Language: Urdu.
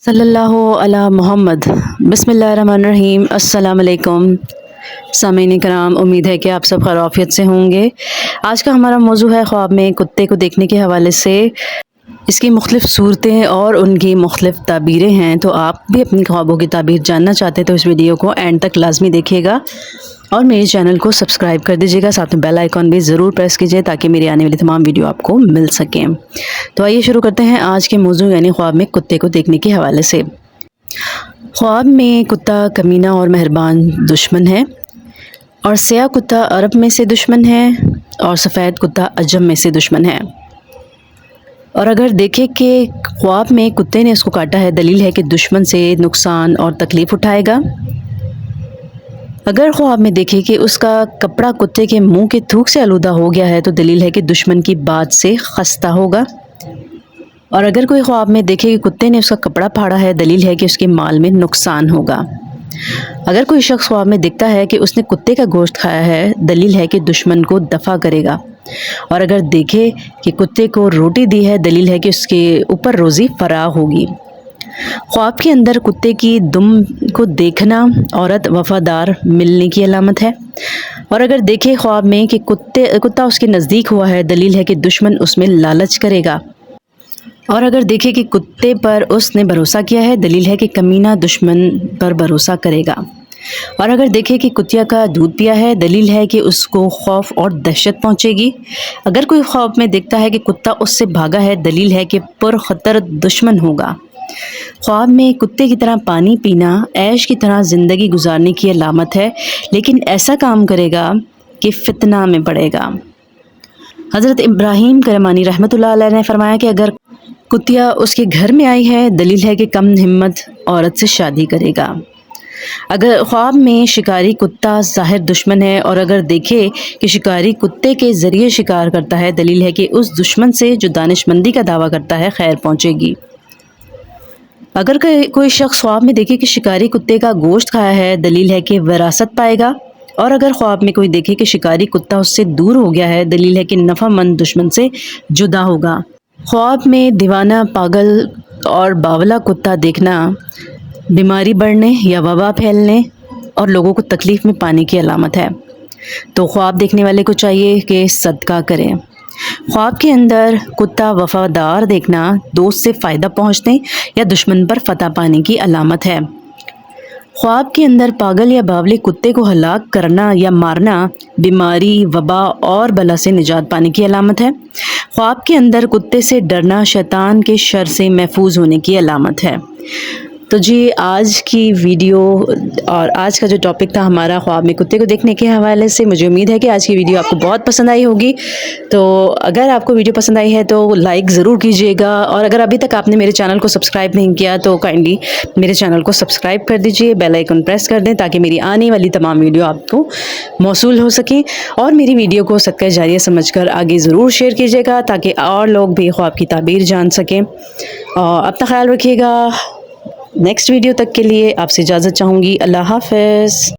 صلی اللہ علی محمد۔ بسم اللہ الرحمن الرحیم۔ السلام علیکم سامعین کرام، امید ہے کہ آپ سب خیر و عافیت سے ہوں گے۔ آج کا ہمارا موضوع ہے خواب میں کتے کو دیکھنے کے حوالے سے۔ اس کی مختلف صورتیں اور ان کی مختلف تعبیریں ہیں، تو آپ بھی اپنی خوابوں کی تعبیر جاننا چاہتے ہیں تو اس ویڈیو کو اینڈ تک لازمی دیکھیے گا اور میرے چینل کو سبسکرائب کر دیجیے گا، ساتھ میں بیل آئیکن بھی ضرور پریس کیجیے تاکہ میری آنے والی تمام ویڈیو آپ کو مل سکیں۔ تو آئیے شروع کرتے ہیں آج کے موضوع یعنی خواب میں کتے کو دیکھنے کے حوالے سے۔ خواب میں کتا کمینہ اور مہربان دشمن ہے، اور سیاہ کتا عرب میں سے دشمن ہے اور سفید کتا عجم میں سے دشمن ہے۔ اور اگر دیکھے کہ خواب میں کتے نے اس کو کاٹا ہے، دلیل ہے کہ دشمن سے نقصان اور تکلیف اٹھائے گا۔ اگر خواب میں دیکھے کہ اس کا کپڑا کتے کے منہ کے تھوک سے آلودہ ہو گیا ہے تو دلیل ہے کہ دشمن کی بات سے خستہ ہوگا۔ اور اگر کوئی خواب میں دیکھے کہ کتے نے اس کا کپڑا پھاڑا ہے، دلیل ہے کہ اس کے مال میں نقصان ہوگا۔ اگر کوئی شخص خواب میں دیکھتا ہے کہ اس نے کتے کا گوشت کھایا ہے، دلیل ہے کہ دشمن کو دفع کرے گا۔ اور اگر دیکھے کہ کتے کو روٹی دی ہے، دلیل ہے کہ اس کے اوپر روزی فراخ ہوگی۔ خواب کے اندر کتے کی دم کو دیکھنا عورت وفادار ملنے کی علامت ہے۔ اور اگر دیکھے خواب میں کہ کتا اس کے نزدیک ہوا ہے، دلیل ہے کہ دشمن اس میں لالچ کرے گا۔ اور اگر دیکھے کہ کتے پر اس نے بھروسہ کیا ہے، دلیل ہے کہ کمینہ دشمن پر بھروسہ کرے گا۔ اور اگر دیکھے کہ کتیا کا دودھ پیا ہے، دلیل ہے کہ اس کو خوف اور دہشت پہنچے گی۔ اگر کوئی خواب میں دیکھتا ہے کہ کتا اس سے بھاگا ہے، دلیل ہے کہ پرخطر دشمن ہوگا۔ خواب میں کتے کی طرح پانی پینا عیش کی طرح زندگی گزارنے کی علامت ہے، لیکن ایسا کام کرے گا کہ فتنہ میں پڑے گا۔ حضرت ابراہیم کرمانی رحمۃ اللہ علیہ نے فرمایا کہ اگر کتیا اس کے گھر میں آئی ہے، دلیل ہے کہ کم ہمت عورت سے شادی کرے گا۔ اگر خواب میں شکاری کتا ظاہر دشمن ہے اور اگر دیکھے کہ شکاری کتے کے ذریعے شکار کرتا ہے، دلیل ہے کہ اس دشمن سے جو دانش مندی کا دعویٰ کرتا ہے خیر پہنچے گی۔ اگر کوئی شخص خواب میں دیکھے کہ شکاری کتے کا گوشت کھایا ہے، دلیل ہے کہ وراثت پائے گا۔ اور اگر خواب میں کوئی دیکھے کہ شکاری کتا اس سے دور ہو گیا ہے، دلیل ہے کہ نفع مند دشمن سے جدا ہوگا۔ خواب میں دیوانہ، پاگل اور باولا کتا دیکھنا بیماری بڑھنے یا وبا پھیلنے اور لوگوں کو تکلیف میں پانے کی علامت ہے۔ تو خواب دیکھنے والے کو چاہیے کہ صدقہ کریں۔ خواب کے اندر کتا وفادار دیکھنا دوست سے فائدہ پہنچنے یا دشمن پر فتح پانے کی علامت ہے۔ خواب کے اندر پاگل یا باولے کتے کو ہلاک کرنا یا مارنا بیماری، وبا اور بلا سے نجات پانے کی علامت ہے۔ خواب کے اندر کتے سے ڈرنا شیطان کے شر سے محفوظ ہونے کی علامت ہے۔ تو جی آج کی ویڈیو اور آج کا جو ٹاپک تھا ہمارا خواب میں کتے کو دیکھنے کے حوالے سے، مجھے امید ہے کہ آج کی ویڈیو آپ کو بہت پسند آئی ہوگی۔ تو اگر آپ کو ویڈیو پسند آئی ہے تو لائک ضرور کیجیے گا، اور اگر ابھی تک آپ نے میرے چینل کو سبسکرائب نہیں کیا تو کائنڈلی میرے چینل کو سبسکرائب کر دیجیے، بیل آئیکن پریس کر دیں تاکہ میری آنے والی تمام ویڈیو آپ کو موصول ہو سکیں، اور میری ویڈیو کو صدقہ جاریہ سمجھ کر آگے ضرور شیئر کیجیے گا تاکہ اور لوگ بھی خواب کی تعبیر جان سکیں۔ اور اپنا خیال رکھیے گا۔ نیکسٹ ویڈیو تک کے لیے آپ سے اجازت چاہوں گی۔ اللہ حافظ۔